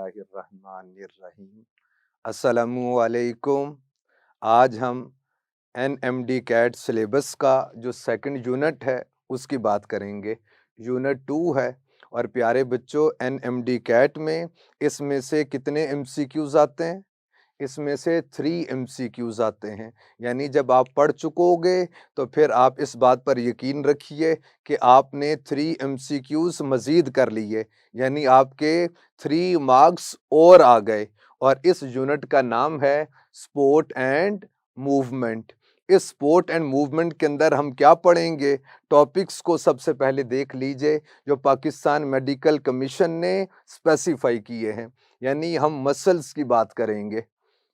बिस्मिल्लाहिर्रहमानिर्रहीम। अस्सलामुअलैकुम। आज हम एनएमडी कैट सिलेबस का जो सेकंड यूनिट है उसकी बात करेंगे। यूनिट 2 है और प्यारे बच्चों एनएमडी कैट में इसमें से कितने एमसीक्यूज आते हैं? इसमें से 3 एमसीक्यूज आते हैं। यानी जब आप पढ़ चुकोगे तो फिर आप इस बात पर यकीन रखिए कि आपने 3 एमसीक्यूज मज़ीद कर लिए, यानी आपके 3 मार्क्स और आ गए। और इस यूनिट का नाम है स्पोर्ट एंड मूवमेंट। इस स्पोर्ट एंड मूवमेंट के अंदर हम क्या पढ़ेंगे? टॉपिक्स को सबसे पहले देख लीजिए जो पाकिस्तान मेडिकल कमीशन ने स्पेसिफाई किए हैं। यानी हम मसल्स की बात करेंगे,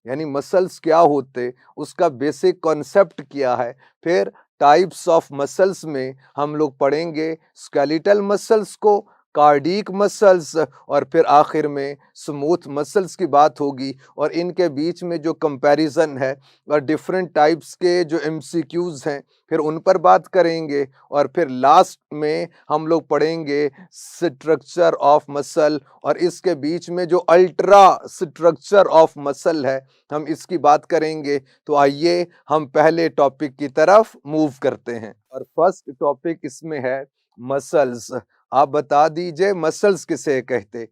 यानी मसल्स क्या होते, उसका बेसिक कॉन्सेप्ट क्या है। फिर टाइप्स ऑफ मसल्स में हम लोग पढ़ेंगे स्केलेटल मसल्स को, कार्डिक मसल्स, और फिर आखिर में स्मूथ मसल्स की बात होगी और इनके बीच में जो कंपैरिजन है और डिफरेंट टाइप्स के जो एमसीक्यूज हैं फिर उन पर बात करेंगे। और फिर लास्ट में हम लोग पढ़ेंगे स्ट्रक्चर ऑफ मसल और इसके बीच में जो अल्ट्रा स्ट्रक्चर ऑफ मसल है हम इसकी बात करेंगे। तो आइए हम पहले टॉपिक की तरफ मूव करते हैं और फर्स्ट टॉपिक इसमें है मसल्स। आप बता दीजिए मसल्स किसे कहते?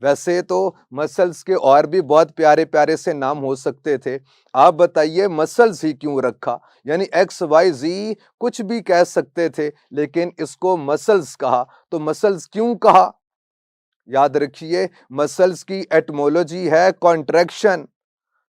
वैसे तो मसल्स के और भी बहुत प्यारे प्यारे से नाम हो सकते थे, आप बताइए मसल्स ही क्यों रखा? यानी एक्स वाई जी कुछ भी कह सकते थे लेकिन इसको मसल्स कहा, तो मसल्स क्यों कहा? याद रखिए मसल्स की एटमोलॉजी है कॉन्ट्रैक्शन,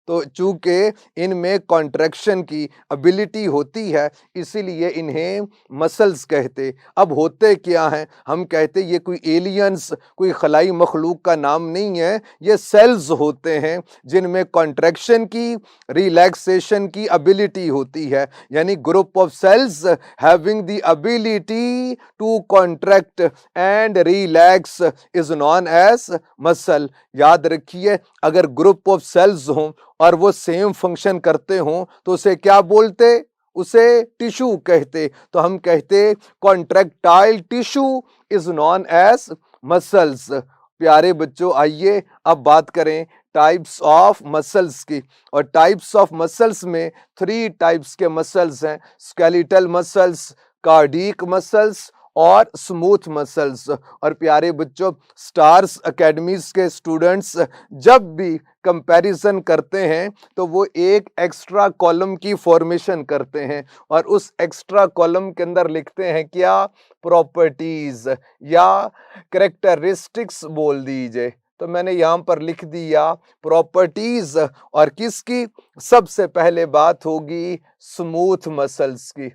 तो चूंकि इनमें कॉन्ट्रैक्शन की एबिलिटी होती है इसीलिए इन्हें मसल्स कहते। अब होते क्या हैं? हम कहते ये कोई एलियंस, कोई खलाई मखलूक का नाम नहीं है, ये सेल्स होते हैं जिनमें कॉन्ट्रैक्शन की, रिलैक्सेशन की एबिलिटी होती है। यानी group of cells having the ability to contract and relax is known as muscle. याद रखिए अगर ग्रुप ऑफ सेल्स हों और वो सेम फंक्शन करते हों तो उसे क्या बोलते? उसे टिश्यू कहते। तो हम कहते contractile tissue is known as muscles. प्यारे बच्चों आइए अब बात करें टाइप्स ऑफ मसल्स की। और टाइप्स ऑफ मसल्स में 3 टाइप्स के मसल्स हैं, स्केलेटल मसल्स, कार्डिक मसल्स और स्मूथ मसल्स। और प्यारे बच्चों स्टार्स एकेडमीज के स्टूडेंट्स जब भी कंपैरिजन करते हैं तो वो एक एक्स्ट्रा कॉलम की फॉर्मेशन करते हैं और उस एक्स्ट्रा कॉलम के अंदर लिखते हैं क्या? प्रॉपर्टीज या कैरेक्टरिस्टिक्स बोल दीजिए। तो मैंने यहां पर लिख दिया प्रॉपर्टीज। और किसकी? सबसे पहले बात होगी स्मूथ मसल्स की,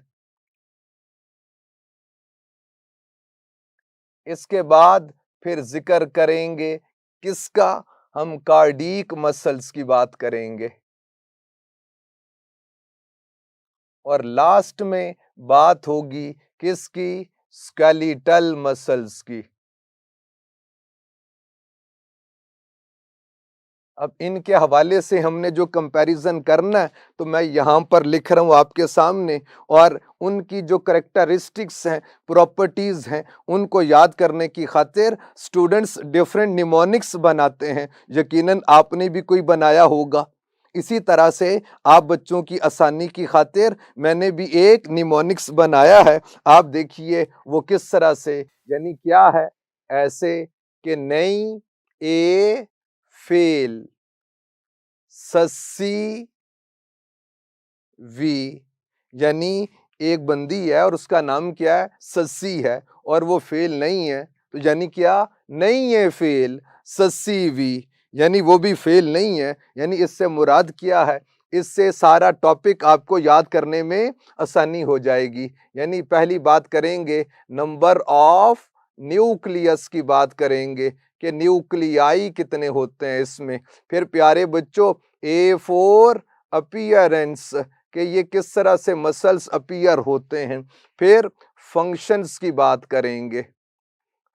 इसके बाद फिर जिक्र करेंगे किसका? हम कार्डिक मसल्स की बात करेंगे और लास्ट में बात होगी किसकी? स्केलेटल मसल्स की। अब इनके हवाले से हमने जो कंपैरिजन करना है तो मैं यहाँ पर लिख रहा हूँ आपके सामने, और उनकी जो करेक्टरिस्टिक्स हैं, प्रॉपर्टीज हैं, उनको याद करने की खातिर स्टूडेंट्स डिफरेंट निमोनिक्स बनाते हैं। यकीनन आपने भी कोई बनाया होगा। इसी तरह से आप बच्चों की आसानी की खातिर मैंने भी एक निमोनिक्स बनाया है। आप देखिए वो किस तरह से, यानी क्या है? ऐसे कि नई ए फेल, सस्सी वी, यानी एक बंदी है और उसका नाम क्या है? सस्सी है और वो फेल नहीं है, तो यानी क्या? नहीं है फेल, सस्सी वी, यानी वो भी फेल नहीं है। यानी इससे मुराद क्या है? इससे सारा टॉपिक आपको याद करने में आसानी हो जाएगी। यानी पहली बात करेंगे नंबर ऑफ न्यूक्लियस की बात करेंगे कि न्यूक्लियाई कितने होते हैं इसमें। फिर प्यारे बच्चों A4 अपीयरेंस कि ये किस तरह से मसल्स अपीयर होते हैं। फिर फंक्शंस की बात करेंगे,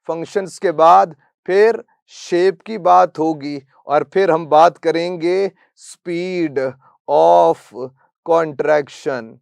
फंक्शंस के बाद फिर शेप की बात होगी और फिर हम बात करेंगे स्पीड ऑफ कॉन्ट्रैक्शन,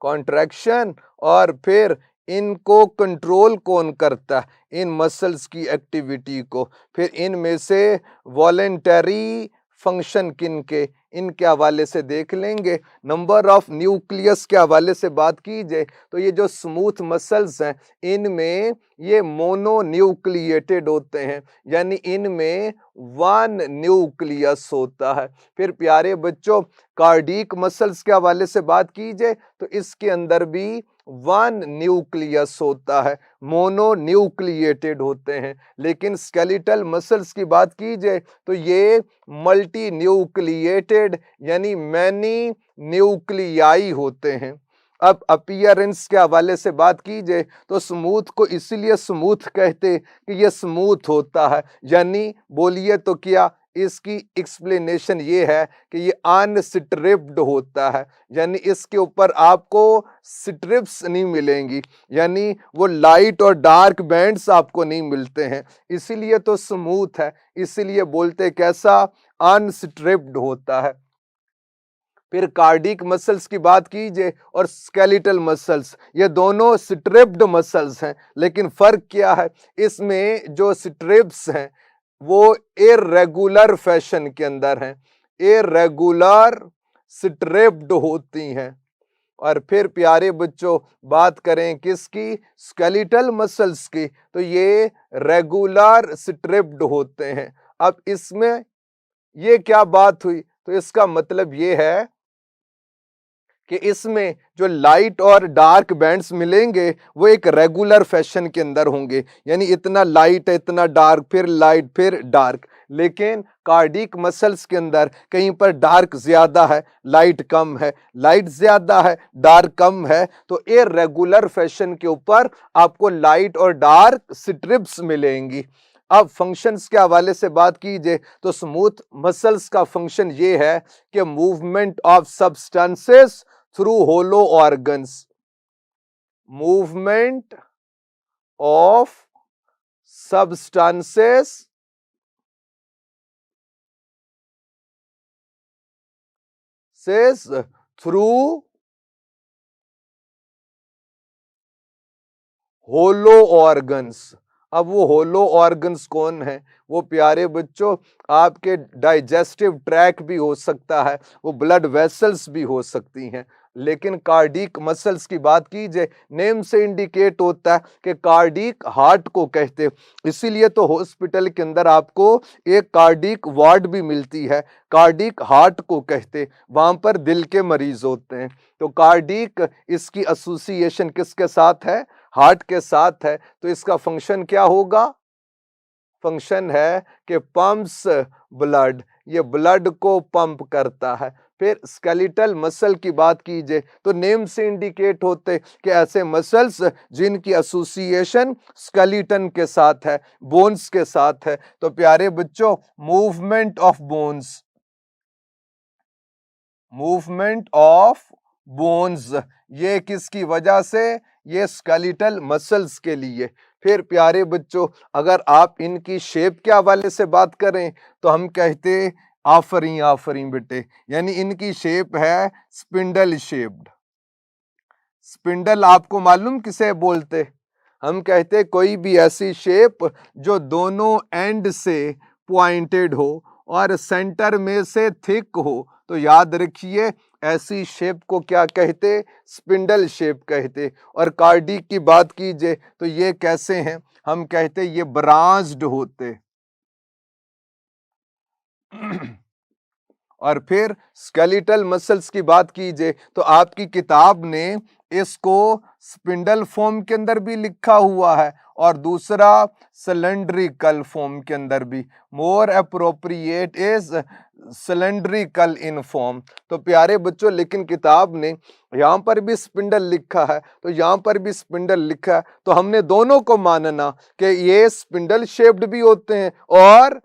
कॉन्ट्रैक्शन और फिर इनको कंट्रोल कौन करता है? इन मसल्स की एक्टिविटी को। फिर इनमें से वॉलेंटरी फंक्शन किन के, इनके हवाले से देख लेंगे। नंबर ऑफ न्यूक्लियस के हवाले से बात की जाए तो ये जो स्मूथ मसल्स हैं इनमें ये मोनोन्यूक्लिएटेड होते हैं, यानी इनमें वन न्यूक्लियस होता है। फिर प्यारे बच्चों कार्डियक मसल्स के हवाले से बात की जाए तो इसके अंदर भी वन न्यूक्लियस होता है, मोनोन्यूक्लिएटेड होते हैं। लेकिन स्केलेटल मसल्स की बात की जाए तो ये मल्टी न्यूक्लिएटेड यानी मैनी न्यूक्लियाई होते हैं। अब अपीयरेंस के हवाले से बात की जाए तो स्मूथ को इसीलिए स्मूथ कहते कि ये स्मूथ होता है, यानी बोलिए तो क्या इसकी एक्सप्लेनेशन ये है कि ये अनस्ट्रिप्ड होता है, यानी इसके ऊपर आपको स्ट्रिप्स नहीं मिलेंगी, यानी वो लाइट और डार्क बैंड्स आपको नहीं मिलते हैं, इसीलिए तो स्मूथ है, इसीलिए बोलते कैसा अनस्ट्रिप्ड होता है। फिर कार्डिक मसल्स की बात कीजिए और स्केलेटल मसल्स, ये दोनों स्ट्रिप्ड मसल्स हैं, लेकिन फर्क क्या है? इसमें जो स्ट्रिप्स हैं वो इर्रेगुलर फैशन के अंदर हैं, इर्रेगुलर स्ट्रिप्ड होती हैं। और फिर प्यारे बच्चों बात करें किसकी? स्केलेटल मसल्स की, तो ये रेगुलर स्ट्रिप्ड होते हैं। अब इसमें ये क्या बात हुई? तो इसका मतलब ये है कि इसमें जो लाइट और डार्क बैंड्स मिलेंगे वो एक रेगुलर फैशन के अंदर होंगे, यानी इतना लाइट है, इतना डार्क, फिर लाइट, फिर डार्क। लेकिन कार्डिक मसल्स के अंदर कहीं पर डार्क ज्यादा है, लाइट कम है, लाइट ज्यादा है, डार्क कम है, तो इर्रेगुलर फैशन के ऊपर आपको लाइट और डार्क स्ट्रिप्स मिलेंगी। अब फंक्शंस के हवाले से बात कीजिए तो स्मूथ मसल्स का फंक्शन ये है कि movement of substances through hollow organs, movement of substances through hollow organs. अब वो होलो ऑर्गन्स कौन है? वो प्यारे बच्चों आपके डाइजेस्टिव ट्रैक भी हो सकता है, वो ब्लड वेसल्स भी हो सकती हैं। लेकिन कार्डिक मसल्स की बात कीजिए, नेम से इंडिकेट होता है कि कार्डिक हार्ट को कहते हैं, इसीलिए तो हॉस्पिटल के अंदर आपको एक कार्डिक वार्ड भी मिलती है, कार्डिक हार्ट को कहते, वहां पर दिल के मरीज होते हैं। तो कार्डिक इसकी एसोसिएशन किसके साथ है? हार्ट के साथ है। तो इसका फंक्शन क्या होगा? फंक्शन है कि पंप्स ब्लड, ये ब्लड को पंप करता है। फिर स्केलेटल मसल की बात कीजिए तो नेम से इंडिकेट होते कि ऐसे मसल्स जिनकी एसोसिएशन स्केलेटन के साथ है, बोन्स के साथ है। तो प्यारे बच्चों movement of bones, movement of bones ये किसकी वजह से? ये स्केलेटल मसल्स के लिए। फिर प्यारे बच्चों अगर आप इनकी शेप के हवाले से बात करें तो हम कहते आफरी आफरी बेटे, यानी इनकी शेप है स्पिंडल शेप्ड। स्पिंडल आपको मालूम किसे बोलते? हम कहते कोई भी ऐसी शेप जो दोनों एंड से पॉइंटेड हो और सेंटर में से थिक हो, तो याद रखिए ऐसी शेप को क्या कहते? स्पिंडल शेप कहते। और कार्डिक की बात कीजिए तो ये कैसे हैं? हम कहते ये ब्रांच्ड होते। और फिर स्केलेटल मसल्स की बात कीजिए तो आपकी किताब ने इसको स्पिंडल फॉर्म के अंदर भी लिखा हुआ है और दूसरा सिलेंड्रिकल फॉर्म के अंदर भी। More appropriate is cylindrical in form. तो प्यारे बच्चों लेकिन किताब ने यहाँ पर भी स्पिंडल लिखा है तो यहाँ पर भी स्पिंडल लिखा है, तो हमने दोनों को मानना कि ये स्पिंडल शेप्ड भी होते हैं और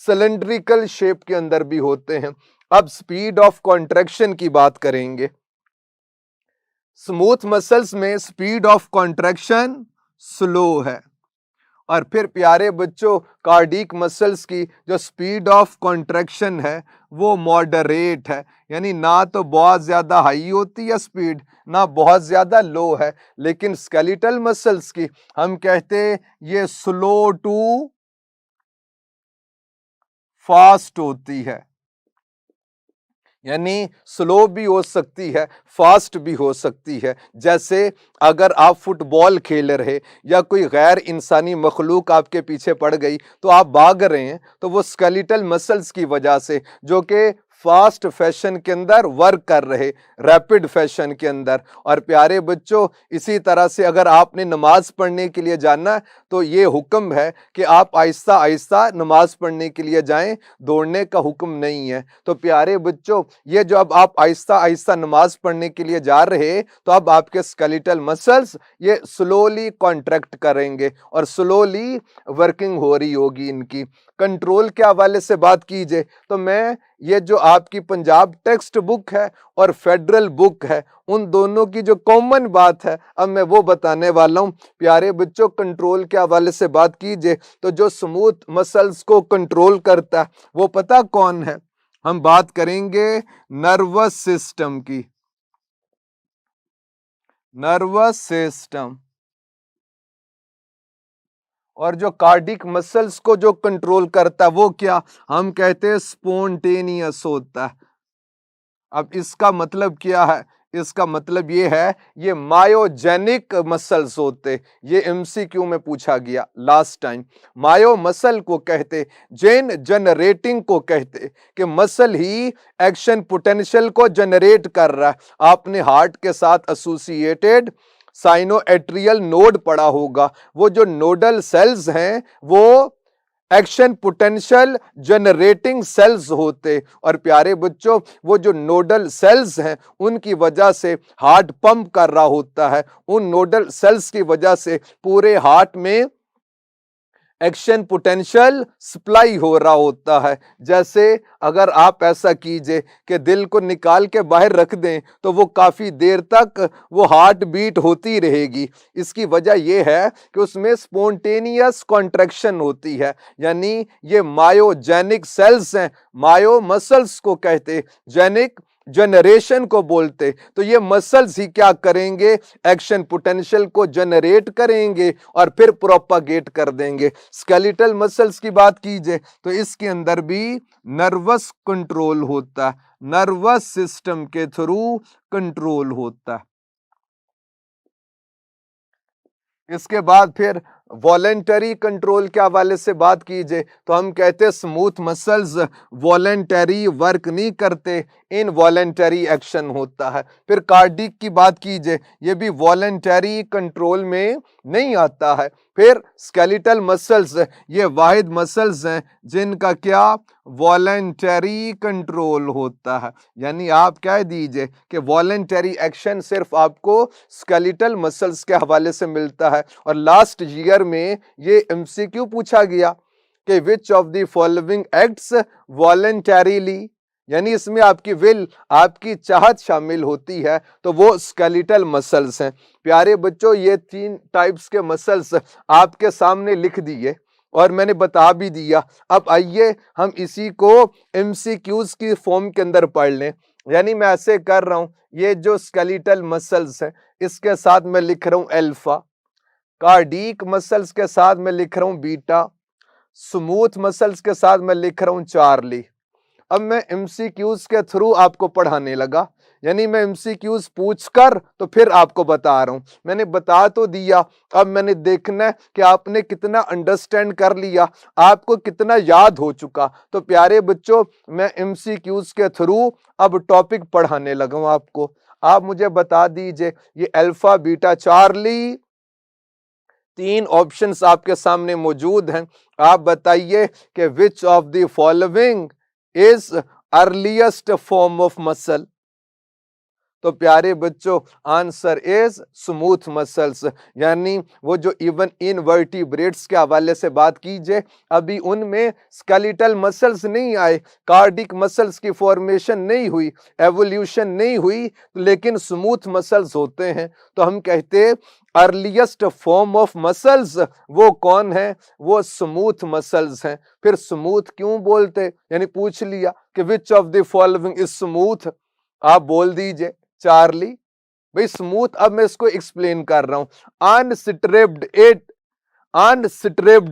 सिलेंड्रिकल शेप के अंदर भी होते हैं। अब स्पीड ऑफ कॉन्ट्रैक्शन की बात करेंगे। स्मूथ मसल्स में स्पीड ऑफ कॉन्ट्रैक्शन स्लो है और फिर प्यारे बच्चों कार्डिक मसल्स की जो स्पीड ऑफ कॉन्ट्रैक्शन है वो मॉडरेट है, यानी ना तो बहुत ज्यादा हाई होती है स्पीड, ना बहुत ज्यादा लो है। लेकिन स्केलेटल मसल्स की हम कहते हैं ये स्लो टू फास्ट होती है, यानी स्लो भी हो सकती है, फास्ट भी हो सकती है। जैसे अगर आप फुटबॉल खेल रहे या कोई गैर इंसानी मखलूक आपके पीछे पड़ गई तो आप भाग रहे हैं, तो वो स्केलेटल मसल्स की वजह से, जो कि फास्ट फैशन के अंदर वर्क कर रहे, रैपिड फैशन के अंदर। और प्यारे बच्चों इसी तरह से अगर आपने नमाज पढ़ने के लिए जाना है तो ये हुक्म है कि आप आहिस्ता आहिस्ता नमाज पढ़ने के लिए जाएं, दौड़ने का हुक्म नहीं है। तो प्यारे बच्चों ये जो अब आप आहिस्ता आहिस्ता नमाज पढ़ने के लिए जा रहे तो अब आपके स्केलेटल मसल्स ये स्लोली कॉन्ट्रैक्ट करेंगे और स्लोली वर्किंग हो रही होगी इनकी। कंट्रोल के हवाले से बात कीजिए तो मैं ये जो आपकी पंजाब टेक्स्ट बुक है और फेडरल बुक है उन दोनों की जो कॉमन बात है अब मैं वो बताने वाला हूं। प्यारे बच्चों कंट्रोल के हवाले से बात कीजिए तो जो स्मूथ मसल्स को कंट्रोल करता है वो पता कौन है? हम बात करेंगे नर्वस सिस्टम की। नर्वस सिस्टम और जो कार्डिक मसल्स को जो कंट्रोल करता है वो क्या हम कहते हैं स्पोंटेनियस होता है। अब इसका मतलब क्या है? इसका मतलब ये है ये मायोजेनिक मसल्स होते, ये एमसीक्यू में पूछा गया लास्ट टाइम। मायो मसल को कहते, जेन जनरेटिंग को कहते कि मसल ही एक्शन पोटेंशियल को जनरेट कर रहा है। आपने हार्ट के साथ एसोसिएटेड साइनोएट्रियल नोड पढ़ा होगा, वो जो नोडल सेल्स हैं वो एक्शन पोटेंशियल जनरेटिंग सेल्स होते। और प्यारे बच्चों वो जो नोडल सेल्स हैं उनकी वजह से हार्ट पंप कर रहा होता है, उन नोडल सेल्स की वजह से पूरे हार्ट में एक्शन पोटेंशियल सप्लाई हो रहा होता है। जैसे अगर आप ऐसा कीजिए कि दिल को निकाल के बाहर रख दें तो वो काफी देर तक वो हार्ट बीट होती रहेगी। इसकी वजह यह है कि उसमें स्पॉन्टेनियस कॉन्ट्रैक्शन होती है, यानी ये मायोजेनिक सेल्स हैं। मायो मसल्स को कहते, जेनिक जनरेशन को बोलते। तो ये मसल्स ही क्या करेंगे? एक्शन पोटेंशियल को जनरेट करेंगे और फिर प्रोपागेट कर देंगे। स्केलेटल मसल्स की बात कीजिए तो इसके अंदर भी नर्वस कंट्रोल होता है, नर्वस सिस्टम के थ्रू कंट्रोल होता है। इसके बाद फिर वॉलेंटरी कंट्रोल के हवाले से बात कीजिए तो हम कहते हैं स्मूथ मसल्स वॉलेंटरी वर्क नहीं करते, इनवॉलेंटरी एक्शन होता है। फिर कार्डिक की बात कीजिए ये भी वॉलेंटरी कंट्रोल में नहीं आता है। फिर स्केलेटल मसल्स ये वाहिद मसल्स हैं जिनका क्या वॉलेंटरी कंट्रोल होता है, यानी आप कह दीजिए कि वॉलेंटरी एक्शन सिर्फ आपको स्केलेटल मसल्स के हवाले से मिलता है। और लास्ट ईयर में ये एमसीक्यू पूछा गया कि which of the following acts voluntarily, यानी इसमें आपकी विल, आपकी चाहत शामिल होती है, तो वो स्केलेटल मसल्स हैं। प्यारे बच्चों ये 3 टाइप्स के मसल्स आपके सामने लिख दिए और मैंने बता भी दिया। अब आइए हम इसी को एमसीक्यूज की फॉर्म के अंदर पढ़ लें। यानी मैं ऐसे कर रहा हूं, ये जो स्केलेटल मसल्स हैं इसके साथ मैं लिख रहा हूं अल्फा, कार्डिक मसल्स के साथ मैं लिख रहा हूं बीटा, स्मूथ मसल्स के साथ मैं लिख रहा हूं चार्ली। अब मैं एमसीक्यूज के थ्रू आपको पढ़ाने लगा, यानी मैं एमसीक्यूज पूछकर तो फिर आपको बता रहा हूं। मैंने बता तो दिया, अब मैंने देखना है कि आपने कितना अंडरस्टैंड कर लिया, आपको कितना याद हो चुका। तो प्यारे बच्चों मैं एमसीक्यूज के थ्रू अब टॉपिक पढ़ाने लगा हूं आपको। आप मुझे बता दीजिए ये अल्फा बीटा चार्ली 3 ऑप्शंस आपके सामने मौजूद हैं। आप बताइए कि which of the following is earliest form of muscle. तो प्यारे बच्चों आंसर इज स्मूथ मसल्स, यानी वो जो इवन इनवर्टिब्रेट्स के हवाले से बात कीजिए, अभी उनमें स्केलेटल मसल्स नहीं आए, कार्डिक मसल्स की फॉर्मेशन नहीं हुई, एवोल्यूशन नहीं हुई, लेकिन स्मूथ मसल्स होते हैं। तो हम कहते अर्लीस्ट फॉर्म ऑफ मसल्स वो कौन है, वो स्मूथ मसल्स हैं। फिर स्मूथ क्यों बोलते, यानी पूछ लिया कि which of the following is smooth, आप बोल दीजिए चार्ली। भाई स्मूथ, अब मैं इसको एक्सप्लेन कर रहा हूं। Unstriped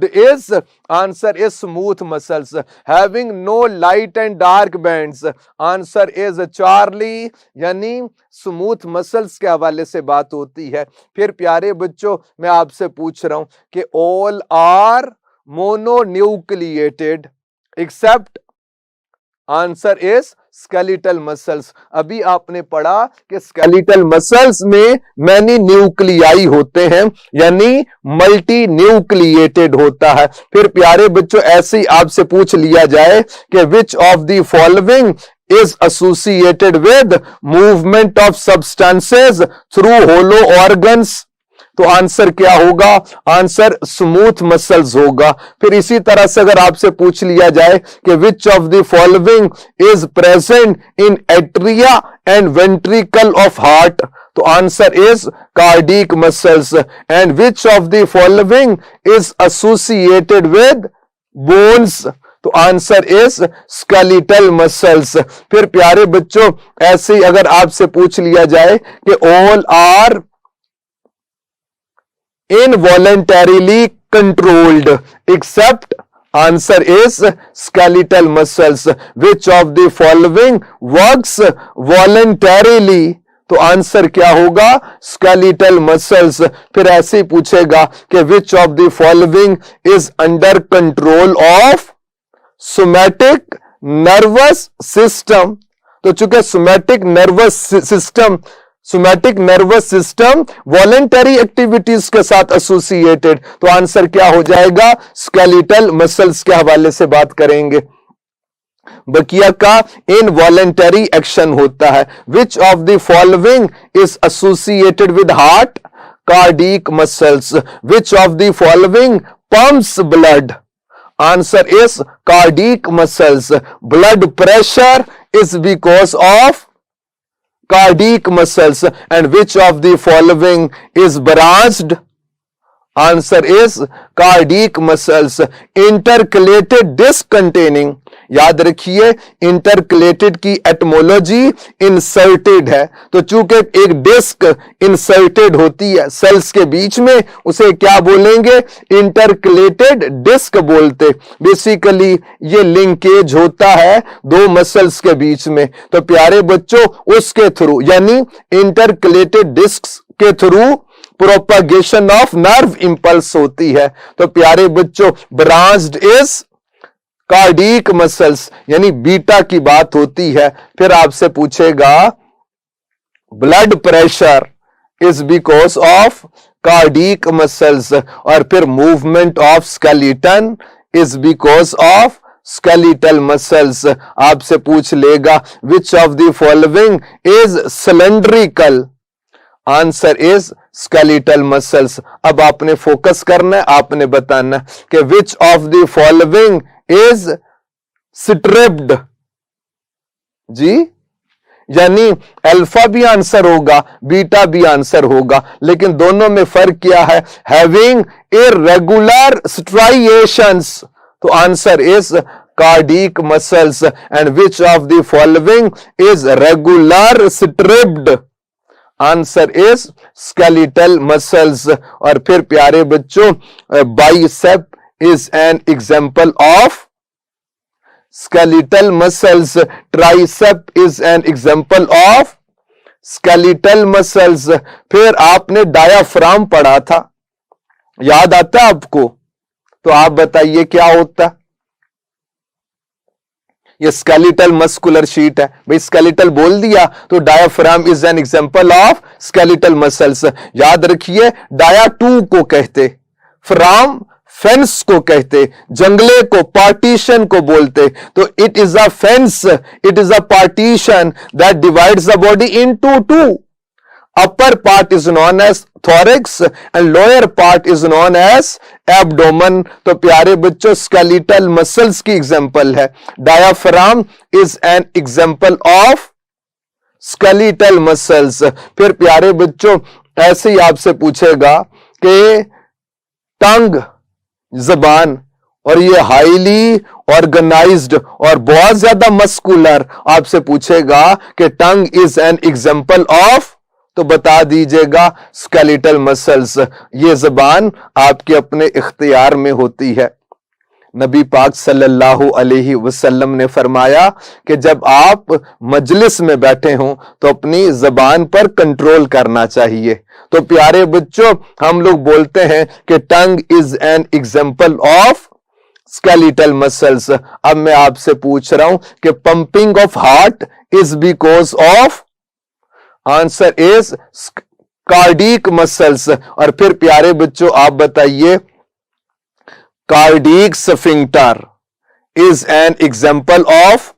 is answer is smooth muscles having no light and dark bands, answer is Charlie, यानी स्मूथ मसल्स के हवाले से बात होती है। फिर प्यारे बच्चों मैं आपसे पूछ रहा हूं कि all are mononucleated except, answer is skeletal muscles. अभी आपने पढ़ा कि स्केलेटल मसल्स में मैनी न्यूक्लियाई होते हैं, यानी मल्टी न्यूक्लिएटेड होता है। फिर प्यारे बच्चों ऐसे ही आपसे पूछ लिया जाए कि which of the following is associated with movement of substances through hollow organs, तो आंसर क्या होगा, आंसर स्मूथ मसल्स होगा। फिर इसी तरह से अगर आपसे पूछ लिया जाए कि which of the following is present in atria and ventricle of heart, तो answer is cardiac muscles. And which of the following is associated with bones, तो आंसर इज स्केलेटल मसल्स। फिर प्यारे बच्चों ऐसे ही अगर आपसे पूछ लिया जाए कि all are involuntarily controlled except, answer is skeletal muscles, which of the following works voluntarily, तो आंसर क्या होगा, स्केलेटल मसल्स। फिर ऐसे ही पूछेगा कि which of the following is under control of somatic nervous system, तो चूंकि somatic nervous system voluntary activities के साथ एसोसिएटेड, तो आंसर क्या हो जाएगा, स्केलेटल मसल्स के हवाले से बात करेंगे। बकिया का इनवॉलेंटरी एक्शन होता है। विच of the following is associated with heart, cardiac muscles. Which of the following pumps blood, answer is cardiac muscles. Blood pressure is because of cardiac muscles, and which of the following is branched, answer is cardiac muscles. Intercalated disc containing, याद रखिए intercalated की etymology inserted है, तो चूंकि एक disc inserted होती है sales के बीच में, उसे क्या बोलेंगे, इंटरकलेटेड डिस्क बोलते। बेसिकली ये लिंकेज होता है दो मसल्स के बीच में, तो प्यारे बच्चों उसके थ्रू यानी इंटरकलेटेड डिस्क के through propagation of nerve impulse होती है। तो प्यारे बच्चों ब्रांच्ड इज कार्डिक मसल्स, यानी बीटा की बात होती है। फिर आपसे पूछेगा blood pressure is because of cardiac muscles, और फिर movement of skeleton is because of skeletal muscles. आपसे पूछ लेगा विच of the following is cylindrical, answer is skeletal muscles. अब आपने फोकस करना है, आपने बताना कि which of the following is stripped, जी, यानी अल्फा भी आंसर होगा, बीटा भी आंसर होगा, लेकिन दोनों में फर्क क्या है, हैविंग इर्रेगुलर स्ट्राइएशंस, तो answer is cardiac muscles. And which of the following is regular striped, answer is skeletal muscles. और फिर प्यारे बच्चों bicep is an example of skeletal muscles, tricep is an example of skeletal muscles। फिर आपने diaphragm पढ़ा था, याद आता है आपको, तो आप बताइए क्या होता, ये स्केलेटल मस्कुलर शीट है। भाई स्केलेटल बोल दिया तो diaphragm is an example of skeletal muscles. याद रखिए डाया 2 को कहते, फ्राम फेंस को कहते, जंगले को, पार्टीशन को बोलते। तो it is a fence, it is a partition that divides the body into two. Upper part is known as thorax and lower part is known as abdomen. तो प्यारे बच्चों, स्केलेटल मसल्स की एग्जांपल है। Diaphragm is an example of skeletal muscles. फिर प्यारे बच्चों, ऐसे ही आपसे पूछेगा कि टंग, जबान, और ये हाईली ऑर्गेनाइज्ड और बहुत ज्यादा मस्कुलर, आपसे पूछेगा कि tongue is an example of, तो बता दीजिएगा स्केलेटल मसल्स। ये जबान आपके अपने इख्तियार में होती है। नबी पाक सल्लल्लाहु अलैहि वसल्लम ने फरमाया कि जब आप मजलिस में बैठे हों तो अपनी जबान पर कंट्रोल करना चाहिए। तो प्यारे बच्चों, हम लोग बोलते हैं कि tongue is an example of skeletal muscles. अब मैं आपसे पूछ रहा हूं कि pumping of heart is because of, answer is cardiac muscles. और फिर प्यारे बच्चों, आप बताइए, cardiac sphincter is an example of,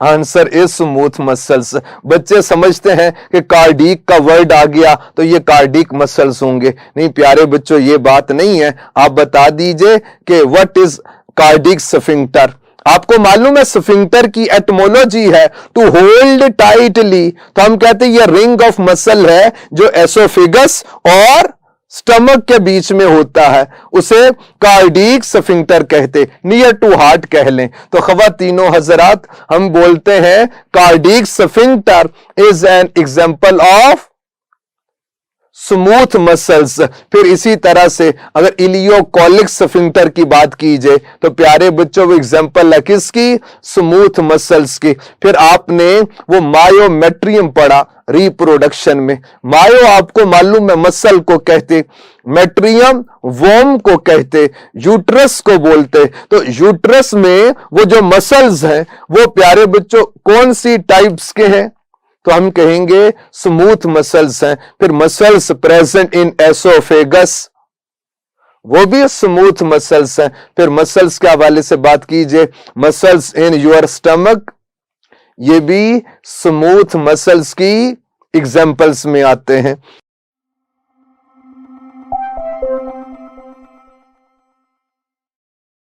answer is smooth muscles. बच्चे समझते हैं कि कार्डिक का वर्ड आ गया तो ये कार्डिक मसल्स होंगे। नहीं प्यारे बच्चों, ये बात नहीं है। आप बता दीजिए कि व्हाट इज कार्डिक स्फिंक्टर। आपको मालूम है स्फिंक्टर की एटमोलॉजी है टू होल्ड टाइटली। तो हम कहते हैं ये रिंग ऑफ मसल है जो एसोफेगस और स्टमक के बीच में होता है, उसे कार्डिक स्फिंक्टर कहते, नियर टू हार्ट कह लें। तो खवातीनों हजरात, हम बोलते हैं cardiac sphincter is an example of smooth muscles. फिर इसी तरह से अगर इलियोकोलिक स्फिंक्टर की बात कीजिए तो प्यारे बच्चों, वो एग्जांपल है किसकी, स्मूथ मसल्स की। फिर आपने वो मायोमेट्रियम पढ़ा रिप्रोडक्शन में। मायो आपको मालूम है मसल को कहते, मेट्रियम वोम को कहते, यूट्रस को बोलते। तो यूट्रस में वो जो मसल्स हैं वो प्यारे बच्चों कौन सी टाइप्स के हैं, तो हम कहेंगे स्मूथ मसल्स हैं। फिर मसल्स प्रेजेंट इन एसोफेगस, वो भी स्मूथ मसल्स हैं। फिर मसल्स के हवाले से बात कीजिए, मसल्स इन योर स्टमक, ये भी स्मूथ मसल्स की एग्जांपल्स में आते हैं।